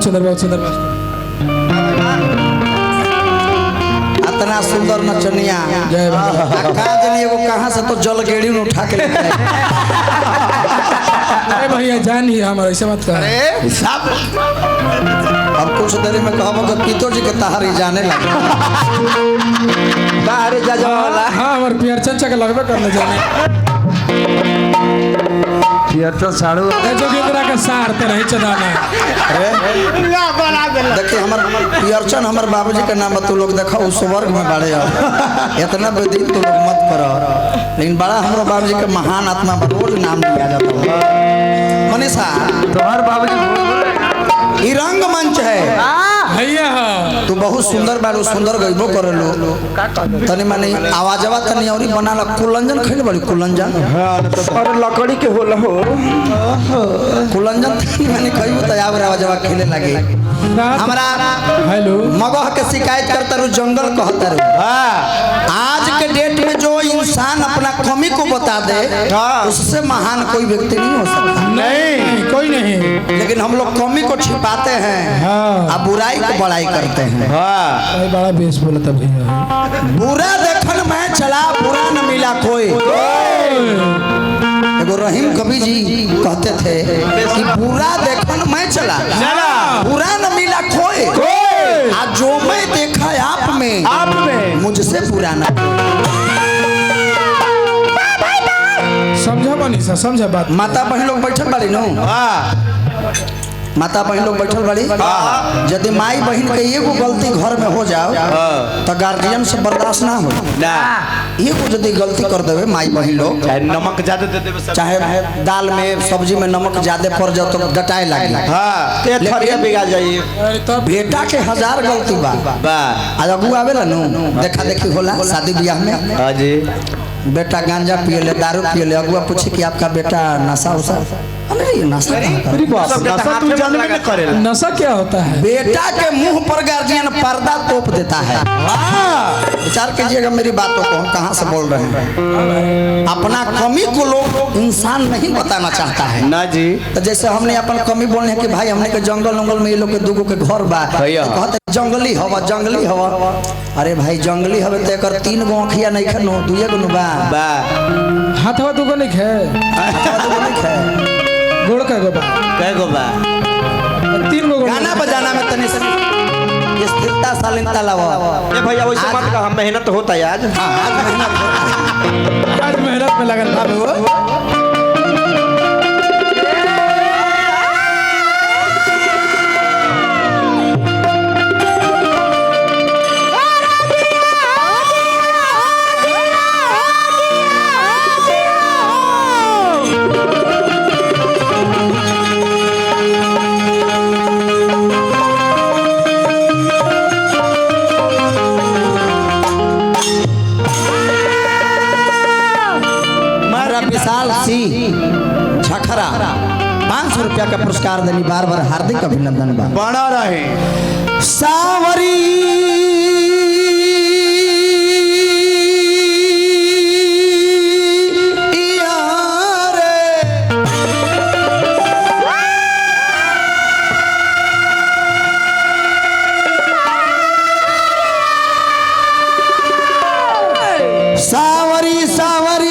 सुंदर इतना सुंदर नचनिया जय बाबा। कहाँ से तो जल गेड़ी में उठा के लेके आए। अरे भैया जान ही हमारा ऐसे मत कर। अब कुछ देर में कहबो कि पीतो जी के तहारी जाने लगे बाहर जा वाला। हाँ हमारे पियर चंचा के लगभग करने जाने पियरचल साड़ू जो कि तरह का सार ते नहीं चदाना। देखिए हमार पियरचन हमार बाबूजी का नाम तू लोग देखो उस वर्ग में बाड़े इतना बेदी तू लोग मत करो, लेकिन बड़ा हमारे बाबूजी का महान आत्मा रोज नाम लिया जाता है। मनीषा तुम्हारे बाबूजी ये रंग मंच है भैया तू बहुत सुंदर बाड़ू, सुंदर गईबो करे लो तनी माने आवाजवा तनी औरी बनाला। कुलंजन खइले बड़ी कुलंजन। हां तो और लकड़ी के होला हो कुलंजन तनी माने खइबो त आवाजवा खेले लागे। हमरा हेलो मगह के शिकायत करता रू जंगल कहता रू। आज के डेट में जो इंसान अपना कमी को बता दे उससे महान कोई व्यक्ति नहीं हो सकता। नहीं कोई नहीं, लेकिन हम लोग कमी को छिपाते हैं और बुराई को बड़ाई करते हैं। भाई बड़ा बेस बोला था भैया। बुरा देखन में चला बुरा न मिला कोई। एगो रहीम कवि जी कहते थे कि बुरा देखन में चला बुरा न मिला कोई, आज जो मैं देखा आप में मुझसे बुरा न। समझा मनीषा समझा बात। माता बहन लोग बैठल बाड़ी नो, माता बहन लोग बैठल बाड़ी। यदि माई बहन के एगो गलती घर में हो जाओ तो गार्जियन से बर्दाश्त ना हो। एगो यदि गलती कर देवे माई बहन लोग, चाहे नमक ज्यादा दे देबे, चाहे दाल में सब्जी में नमक ज्यादा पड़ जाओ तो डटाए लगे। हां ते थरिया बिगा जाई। अरे तब बेटा के हजार गलती बा आज अगू आवेला नो, देखा देखी होला शादी ब्याह में। हां जी बेटा गांजा पिए ले, दारू पिए ले, अगुआ पूछे कि आपका बेटा नशा उशा? अरे ये नशा मेरी बात नशा तू जानबे न करेला। नशा क्या होता है? बेटा के मुंह पर गार्जियन पर्दा तोप देता है। विचार कीजिएगा मेरी बातों को, हम कहाँ से बोल रहे हैं। अपना कमी को लोग इंसान नहीं बताना चाहता है ना जी। तो जैसे हमने अपन कमी बोलने कि भाई हमने के जंगल उंगल में ये लोग के दुगो के घर बा, कहते जंगली हवा जंगली हवा। अरे भाई जंगली हवे तो एकर 3 गो आँखिया नहीं खनो, 2 गो बा हाथवा दुगो नहीं खे गोड़ का गोबा कै गो बा 3 गो गाना बजाना में तनी स्थिरता शालीनता लावा। ए भैया वैसे मत कह, मेहनत होता है आज। आज मेहनत में लगन बाबू। विशाल सिंह झखरा 500 रुपया का पुरस्कार देनी, बार बार हार्दिक अभिनंदन बा। बना रहे सावरी सावरी सावरी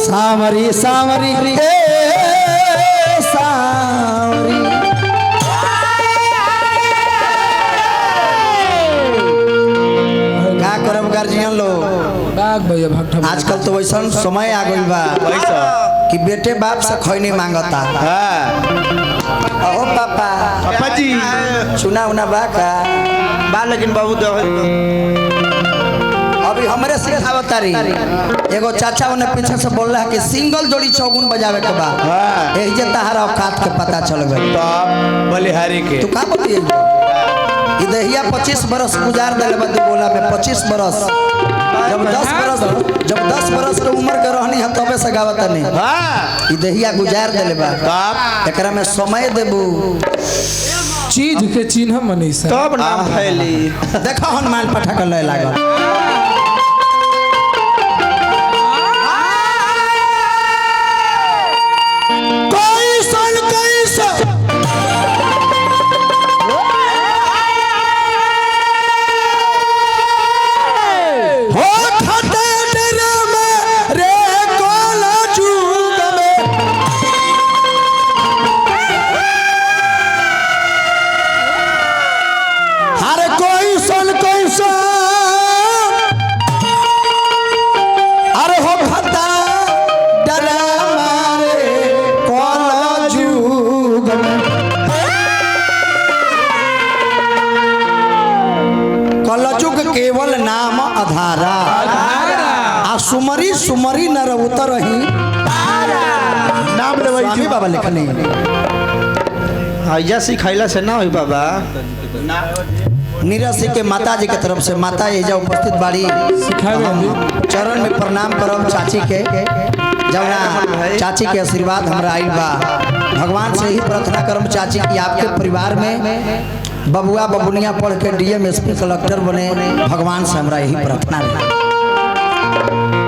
सावरी सावरी सावरी क्या करब गार्जियन लोग। बाग भैया भट्टा आजकल तो वैसा समय आ गई बा कि बेटे बाप से खैनी मांगता। अहो पापा जी सुना उना बा का बा, लेकिन बाबू अभी हमरे सिखावत तारी। एगो चाचा उन्हें पीछे से बोल रहा है कि सिंगल जोड़ी चौगुन बजावे के बाद यही जे तहारा औकात के पता चल गई। तो बलिहारी के तू का बतिए ई दहिया 25 बरस गुजार देले बा बोला में 25 बरस। जब 10 बरस के उम्र के रहनी है तबे से गावत नहीं। हां ई दहिया गुजार देले बा, एकरा में समय देबू चीज के चिन्ह मनीषा तब नाम फैली। देखो हनुमान पठक लय लागल। सुमरी नर उतरही नाम लेवई स्वामी बाबा लिखने हैया सिखाइला से ना होई बाबा निराशी के माता जी के तरफ से माता एजा उपस्थित बाड़ी सिखावे हम चरण में प्रणाम करब चाची के जवना चाची के आशीर्वाद हमरा आइल बा भगवान से ही प्रार्थना करब चाची की आपके परिवार में बबुआ बबुनिया पढ़ के डीएम एसपी कलेक्टर बने भगवान से हमरा यही प्रार्थना है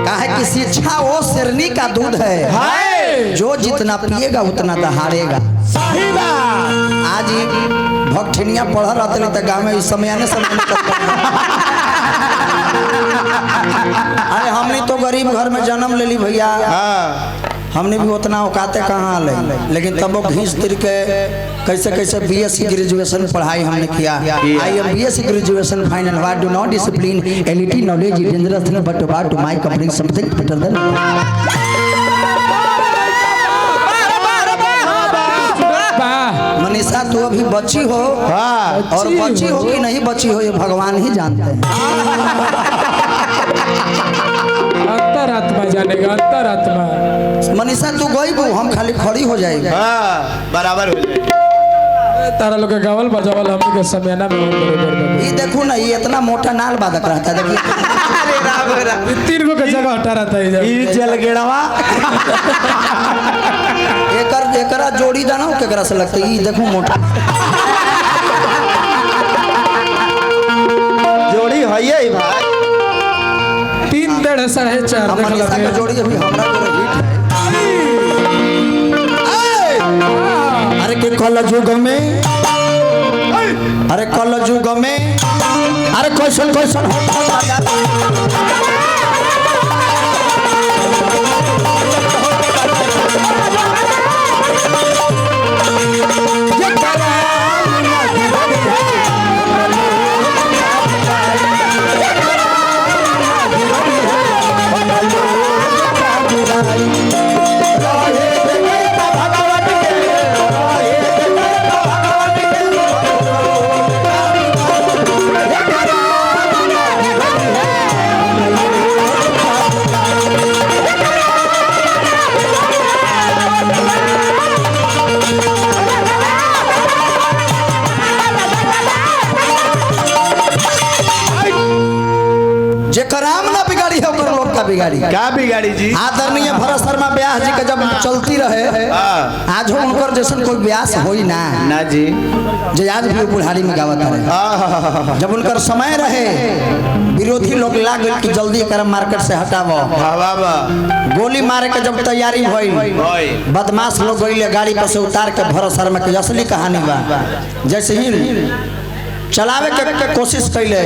काहे कि शिक्षा वो शेरनी का दूध है जो जितना पिएगा उतना दहाड़ेगा सही बात आज भक्ठिनिया पढ़ रहते तो गाँव में इस समय आने समय अरे हमने तो गरीब घर में जन्म ले ली भैया हमने भी उतना औकाते कहाँ ले लेकिन तब वो घींच तिर के कैसे कैसे बीएससी ग्रेजुएशन पढ़ाई हमने किया I am BSc graduation final what do not discipline एलिटी knowledge is dangerous thing but what to my company something better than Manisha तू अभी बची हो और बची हो कि नहीं बची हो ये भगवान ही जानते हैं अंतरात्मा जानेगा अंतरात्मा। मनीषा तू गई बू हम खाली खड़ी हो जाएगी बराबर हो जाए तारा लोग के गावल बजावल हमनी के समयना में ये देखो ना ये इतना मोटा नाल बाधक रहता है देखिए अरे राम राम 3 गो के जगह हटा रहता है इधर। ई जल गेड़वा एकरा जोड़ी दाना केकरा से लगता है ये देखो मोटा जोड़ी है भाई 3 1.5 4.5 हम मनीषा का जोड़ी अभी हमरा जोड़ी अरे के कल युग में अरे कल युग में अरे क्वेश्चन क्वेश्चन बिगाड़ी क्या बिगाड़ी जी आदरणीय भरत शर्मा ब्यास जी के जब चलती रहे आज हो उनकर जैसन कोई ब्यास होई ना जी जे आज भी बुढ़ारी में गावत रहे जब उनकर समय रहे विरोधी लोग लाग कि जल्दी कर मार्केट से हटावो गोली मारे के जब तैयारी भइल बदमाश लोग गइले गाड़ी पर से उतार के भरत शर्मा के असली कहानी बा जैसे ही चलावे के कोशिश कैले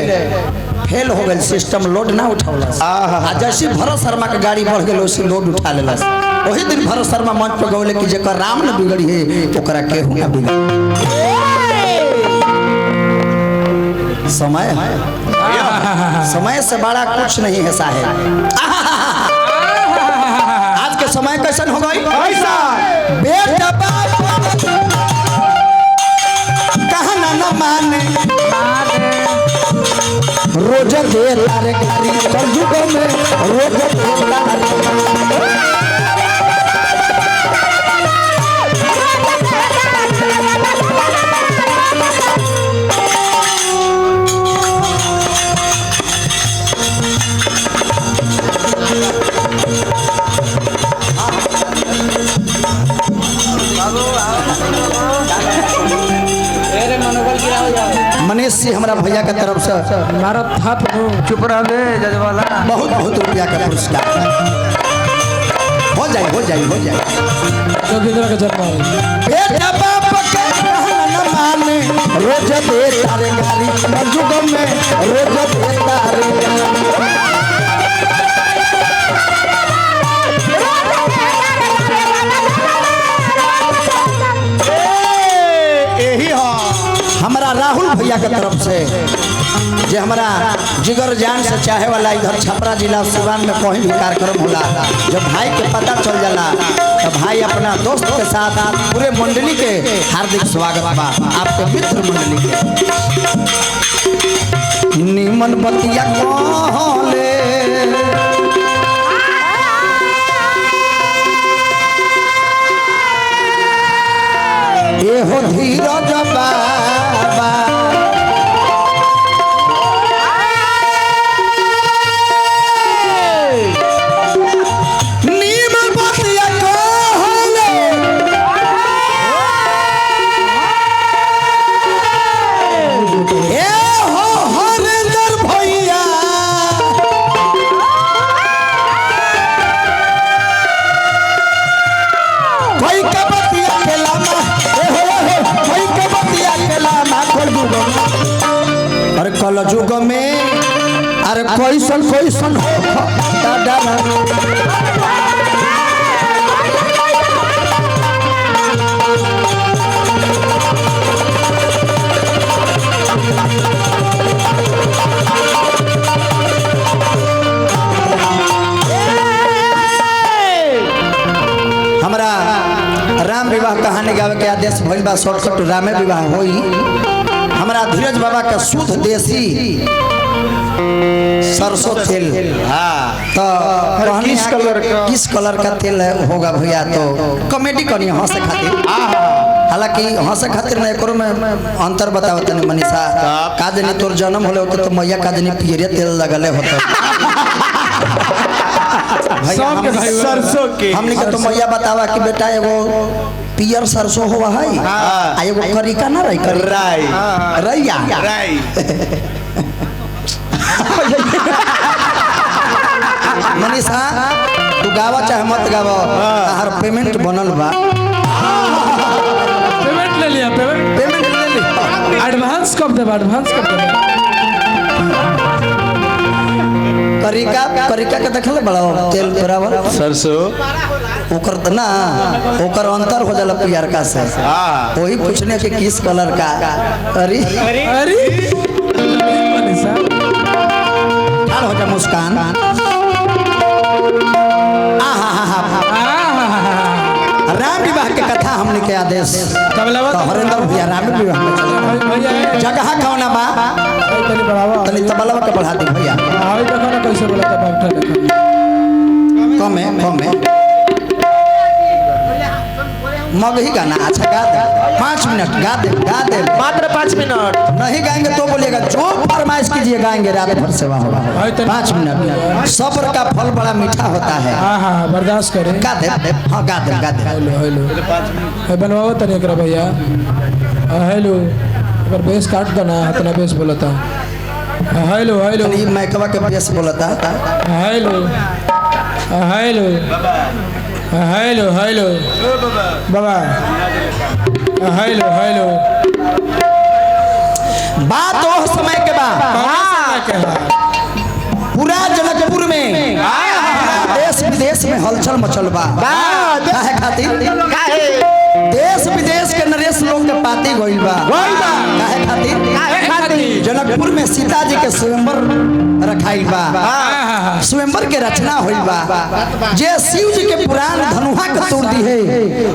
फेल हो गए सिस्टम लोड ना उठावलस आ जैसे भरत शर्मा के गाड़ी बढ़ गए उसी लोड उठा लेलस वही दिन भरत शर्मा मंच पर गौले कि जेकर राम न बिगड़ी है ओकरा के हुआ बिगड़ समय है समय से बड़ा कुछ नहीं है साहेब आज के समय कैसन हो गई बेटा बाप कहना न माने रोज दे तारे गाड़ी कलयुग में रोज दे तारे मनीष जी हमारा भैया के तरफ से मारा थाप चुप रहे जजवाला बहुत बहुत रुपया का पुरस्कार हो जाए जो किधर का जन्म बेटा बाप के कहना न माने रोज दे तारे गाड़ी कलयुग में रोज दे तारे हमारा राहुल भैया के तरफ से जो हमारा जिगर जान से चाहे वाला इधर छपरा जिला सिवान में कहीं भी कार्यक्रम होला जब भाई के पता चल जाला तो भाई अपना दोस्त के साथ पूरे मंडली के हार्दिक स्वागत बा आपके मित्र मंडली के निमन बतिया कहले धीरज बाबा नीम बतिया कहले ए हो हरेंद्र भैया कोई के बतिया के लामा कोई के बतिया के लामा खोल दूंगा अरे कल युग में अरे कैसन हो दादा हमरा राम विवाह कहानी गावे के आदेश भइल बा शॉर्टकट रामे विवाह होई हमरा धीरज बाबा का शुद्ध देसी सरसों तेल तो किस कलर का तेल होगा भैया तो कॉमेडी करनी हंसे खातिर हालांकि हंसे खातिर ना एकरो में अंतर बताओ तनी मनीषा का जनी तोर जन्म होले होते तो मैया का जनी पियरे तेल लगले होते सरसों के हमने के तो मैया बतावा कि बेटा एगो पियर सरसों होवा है आ एगो करिका ना रही राई रैया राई मनीषा तू गावा चाहे मत गावा हर पेमेंट बनल बा पेमेंट ले लिया पेमेंट ले ली एडवांस कब देबा करिका के देखले बड़ा तेल बराबर सरसों ओकर ना ओकर अंतर हो जाला पियरका से वही पूछने के किस कलर का अरे अरे मनीषा हाल हो जा मुस्कान राम विवाह के कथा हमने के आदेश तो हरेंद्र भैया राम विवाह में चले जगह कौना बा तनी बढ़ावा तनी तबलवा के बढ़ा दे भैया हां देखो ना कैसे बोला था बैठा देखो कम है मगही गाना अच्छा गा दे 5 मिनट गा दे मात्र 5 मिनट नहीं गाएंगे तो बोलिएगा जो फरमाइश कीजिए गाएंगे रात भर सेवा होगा 5 मिनट सब्र का फल बड़ा मीठा होता है हां बर्दाश्त करे गा दे हाँ गा दे हेलो बनवाओ तनी एकरा भैया हेलो अगर बेस काट दो ना इतना बेस बोलता हेलो ये मैकवा के बेस बोलता हेलो बाबा हेलो बात वो समय के बाद पूरा जनकपुर में देश विदेश में हलचल मचल बा काहे खातिर देश विदेश के नरेश लोग के पाती गइल बा काहे खातिर जनकपुर में सीता जी के स्वयंवर रखाइल बा स्वयंवर के रचना होइल बा जे शिव जी के पुराण धनुहा के तोड़ दी है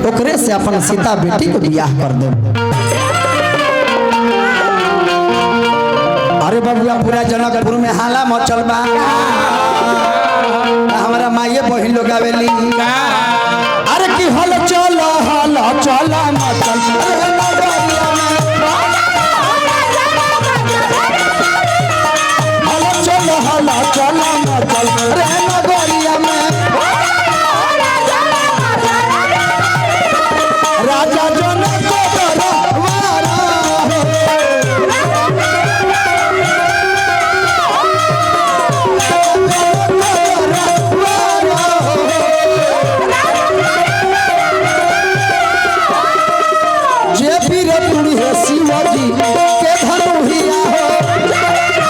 ओकरे से अपन सीता बेटी को बियाह कर दे अरे बबुआ पूरा जनकपुर में हाला मचल बा हमारा माये बहिन लोग आवेली अरे की हल चल मचल हल चल मचल रे नगरिया में राजा जनक दरबारा शिवाजी के धनुहिया हो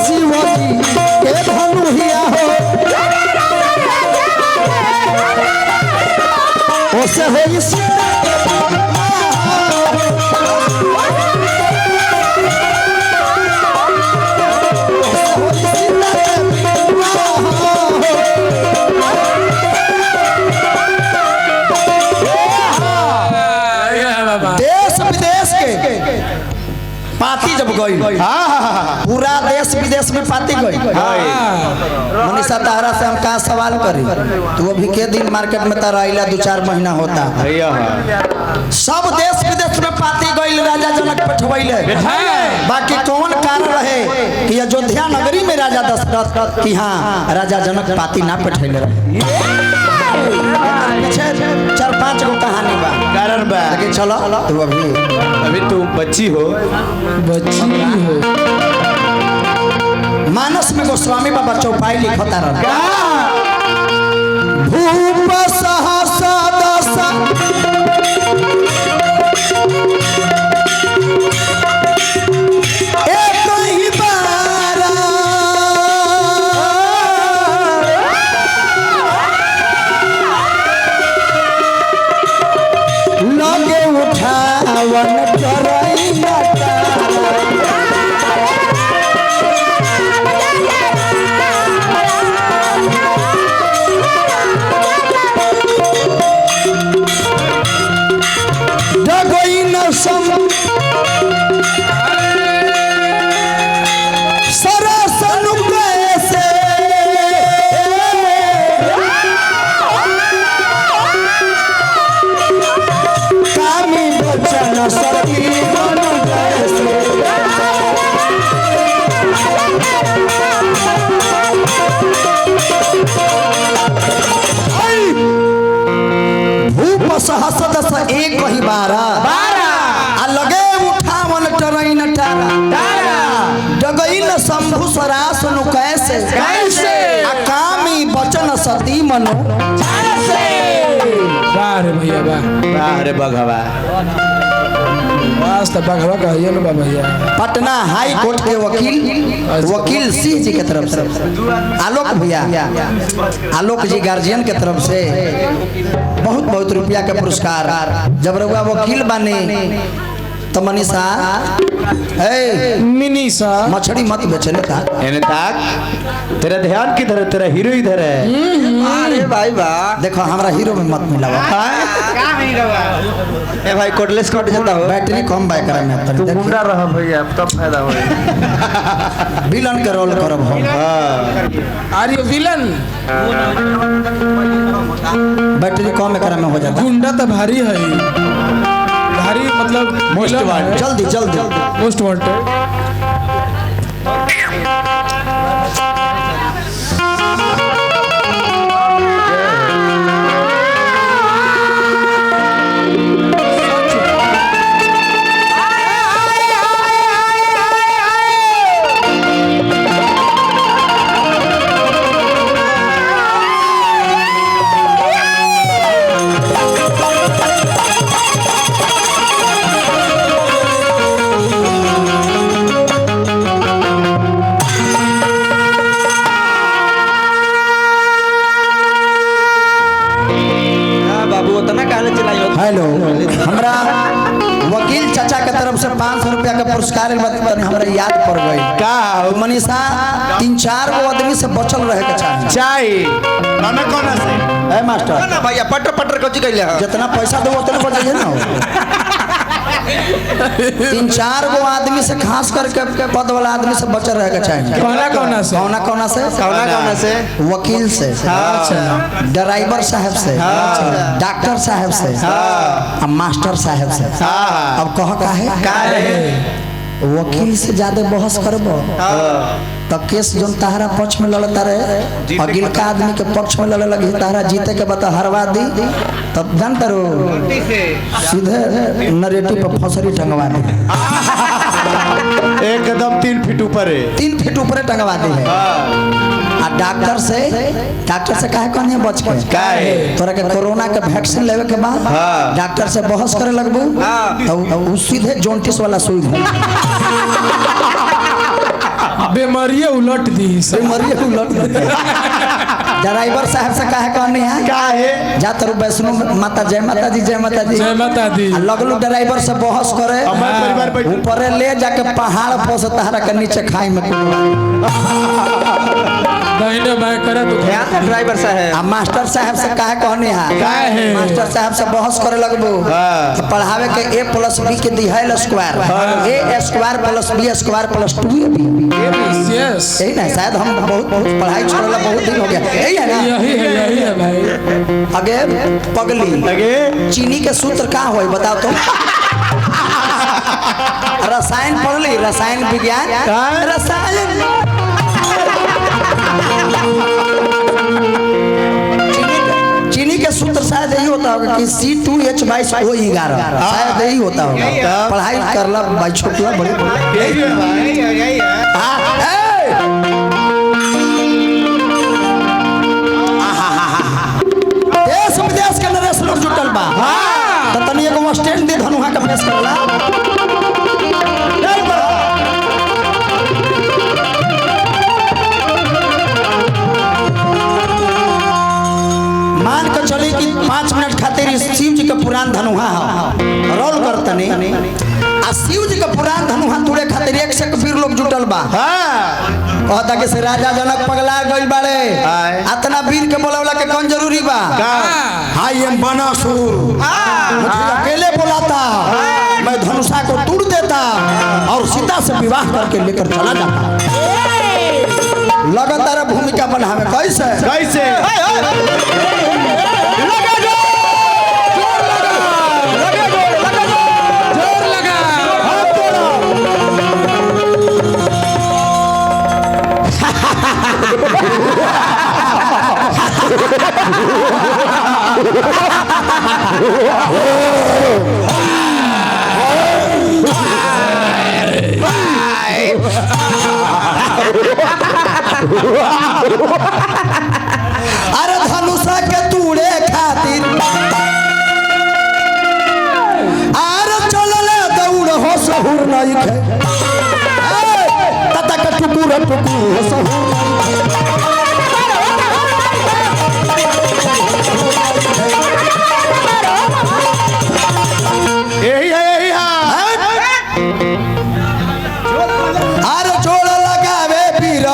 शिवाजी के धनुहिया हो ओसे हो पाती जब गई पूरा देश विदेश में पाती गई मनीषा तारा से हम कहा सवाल करी तू अभी के दिन मार्केट में तारा आइला 2-4 महीना होता सब देश विदेश में पाती गई राजा जनक बैठवैले बाकी कौन कारण रहे कि अयोध्या नगरी में राजा दशरथ कि हाँ राजा जनक पाती ना बैठैले रहे 4-5 गो कहानी बा कारण बा लेकिन चलो तू अभी तू बच्ची हो मानस में गोस्वामी बाबा चौपाई लिखता रहा भूप सहसा दशा एक ही बारा लगे उठावन करई नटारा सहस्र एक ही बारा लगे उठावन टरई नटारा डगई न शंभु सरास नु कैसे अकामी बचन सती मनो वाह रे भैया वाह रे बघवा वास्ता बघवा कहिए ना भैया पटना हाई कोर्ट के वकील सिंह जी के तरफ से आलोक भैया आलोक जी गार्जियन के तरफ से बहुत रुपया का पुरस्कार जब रहुआ वकील बने तो मनीषा मिनीसा मछली मत बेचे था तेरा ध्यान किधर है तेरा हीरो इधर है अरे भाई वाह देखो हमारा हीरो में मत मिला ए भाई कोटलेस कट जाता हो बैटरी कम बाय करे में तू गुंडा रह भैया तब फायदा होई विलन के रोल करब हम आर यू विलन बैटरी कम करे में हो जाता गुंडा तो भारी है भारी मतलब मोस्ट वांटेड जल्दी मोस्ट वांटेड हेलो हमरा वकील चाचा के तरफ से 500 रुपया का पुरस्कार हमरा याद पड़ गई का मनीषा 3-4 गो आदमी से बचल रहे के चाहिए कौन से है मास्टर ना भैया पटर कच्ची कैले जितना पैसा दो उतना बचाइए ना 3-4 गो आदमी से खास करके पद वाला आदमी से बचल रहे के चाहिए कौना से वकील से ड्राइवर साहब से डॉक्टर साहब से मास्टर साहब से अब कह का है वकील से ज्यादा बहस करबो तो केस जोन तारा पक्ष में लड़ता रहे अगिल का आदमी के पक्ष में लड़े लगी तारा जीते के बता हरवा दी तब जानते रहो सीधे नरेटिव पर फसरी टंगवा दी एकदम 3 फीट ऊपर है 3 फीट ऊपर टंगवा दी है आ डॉक्टर से काहे कहनी बच के काहे तोरा के कोरोना के वैक्सीन लेवे के बाद डॉक्टर से बहस करे लगबू तो सीधे जॉन्टिस वाला सुई बीमारी उलट दी बीमारी उलट ड्राइवर साहब से कहे कहनी है क्या है जा तरु वैष्णो माता जय माता दी जय माता दी जय माता दी। आ लगलू ड्राइवर से बहस करे हमारे परिवार बैठ ऊपर ले जाके पहाड़ पर से तहरा के नीचे खाई में दाहिने बाएं करे तो ध्यान ड्राइवर साहब आ मास्टर साहब से कहे कहनी है मास्टर साहब से बहस करे लगबू तो पढ़ावे के a + b के दिहाइल square a square + b square + 2ab yes यही ना शायद हम बहुत पढ़ाई छोड़ला बहुत दिन हो गया यही है ना यही है भाई। आगे पगली लगे चीनी के सूत्र का होई बताओ तो रसायन पढ़ली रसायन विज्ञान रसायन चीनी के सूत्र शायद यही होता होगा कि C2H22O11 शायद यही होता होगा पढ़ाई करला भाई छोटला बड़े देश विदेश के नरेश लोग जुटल बा तो तनी एगो स्टैंड दे धनुहा का पेश करला मान के चली कि 5 मिनट खातिर शिव जी का पुराण धनुहा रोल करतने आ शिव जी का पुराण धनुहा तुड़े खातिर 1 से वीर लोग जुटल बा कहता कि से राजा जनक पगला गइल बाड़े इतना वीर के बोलावला के कौन जरूरी बा आई एम बनासुर मुझे अकेले बुलाता मैं धनुषा को तोड़ देता और सीता से विवाह करके लेकर चला जाता लगातार भूमिका बनावे कैसे कैसे जोर लगा अरे धनुषा के तूड़े खातिर अरे चलले दौड़ हो सहूर नहीं खे तता के टुकुर टुकुर हो सहूर यही है अरे जोड़ लगावे पीर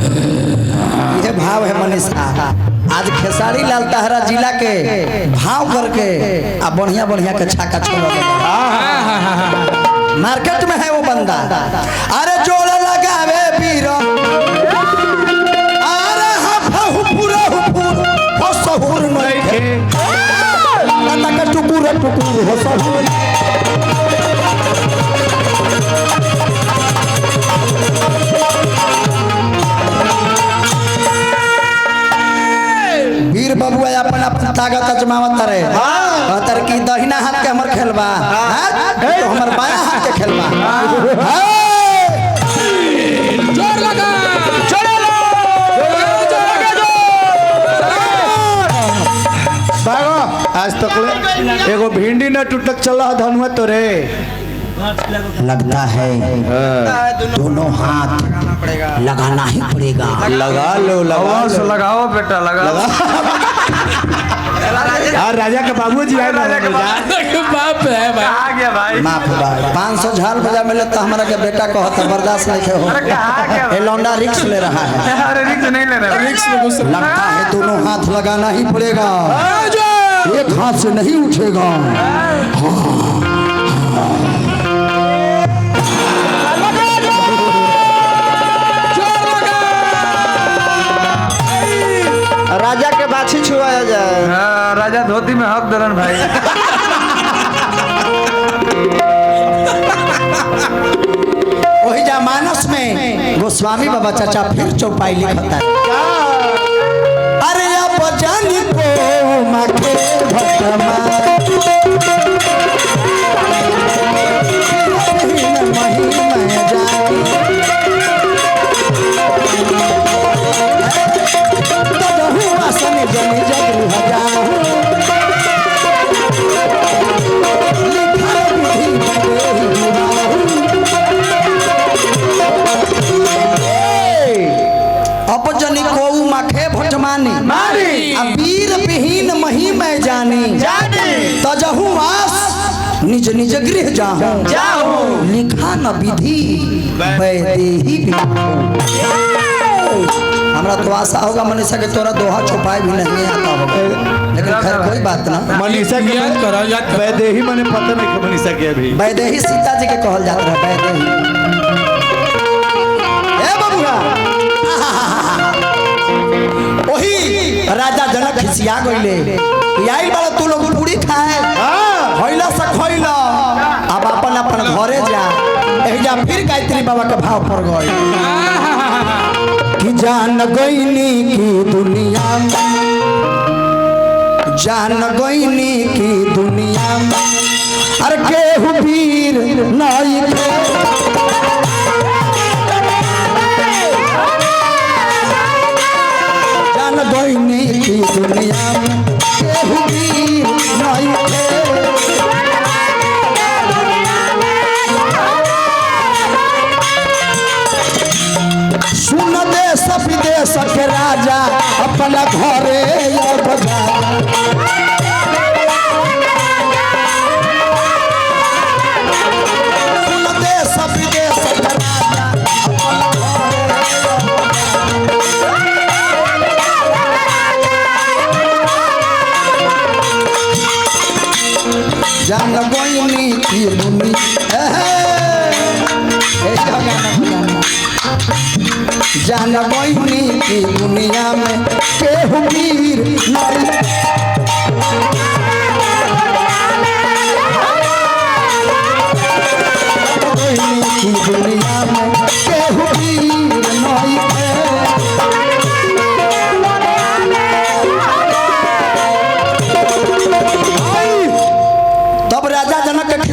ये भाव है मनीषा आज खेसारी लाल तहरा जिला के भाव करके आ बढ़िया बढ़िया के छाका छोड़ मार्केट में है वो बंदा अरे जोड़ लगावे पीर अरे हुपुरा हुपुर हो सहूर नहीं तता के टुकुर टुकुर हो सहूर वीर बबुआ अपन अपन ताकत अजमावत रहे कहतर की दहिना हाथ के हमर खेलबा तो हमर बायां हाथ के खेलबा जोर लगा भागो आज तक ले एगो भिंडी न टूटक चला धनुआ तो रे लगता है दोनों हाथ लगाना ही पड़ेगा लगा लो लगाओ बेटा लगा यार राजा के बाबूजी आए बाप है भाई आ गया भाई माफ भाई 500 झाल बजा मिले तो हमारा के बेटा कहता बर्दाश्त नहीं हो ये लौंडा रिक्स ले रहा है अरे रिक्स नहीं ले रहा रिक्स में घुस लगता है दोनों हाथ लगाना ही पड़ेगा एक हाथ से नहीं उठेगा राजा के बाछी छुआया जाए राजा धोती में हक दलन भाई वही जा मानस में गोस्वामी बाबा चाचा फिर चौपाई लिखता है अरे अब जानी को माखे भटमा महिमा जानी तदहु आसन जन जगु हजाहु लिखा निज निज गृह जाओ लिखा न विधि वैदेही हमरा तो आशा होगा मनीषा के तोरा दोहा छुपाए भी नहीं आता होगा, लेकिन खैर कोई बात ना। मनीषा के याद करो याद करो। वैदेही मने पता नहीं कि मनीषा के अभी वैदेही सीता जी के कहल जात रहा वैदेही। ए बबुआ वही राजा जनक खिसिया गइले आइल बाला तू लोग पूरी खाए खइला से खइला अब अपन अपन घरे जा एजा फिर गायत्री बाबा के भाव पड़ गए कि जान गइनी की दुनिया में जान गइनी की दुनिया में अरे केहू वीर नहीं जान गइनी की दुनिया में केहू वीर नहीं सुन देश विदेश के राजा अपना घरे सुन देश विदेश के राजा जान गोइनी की दुनिया जान गोइनी की दुनिया में केहू वीर नहीं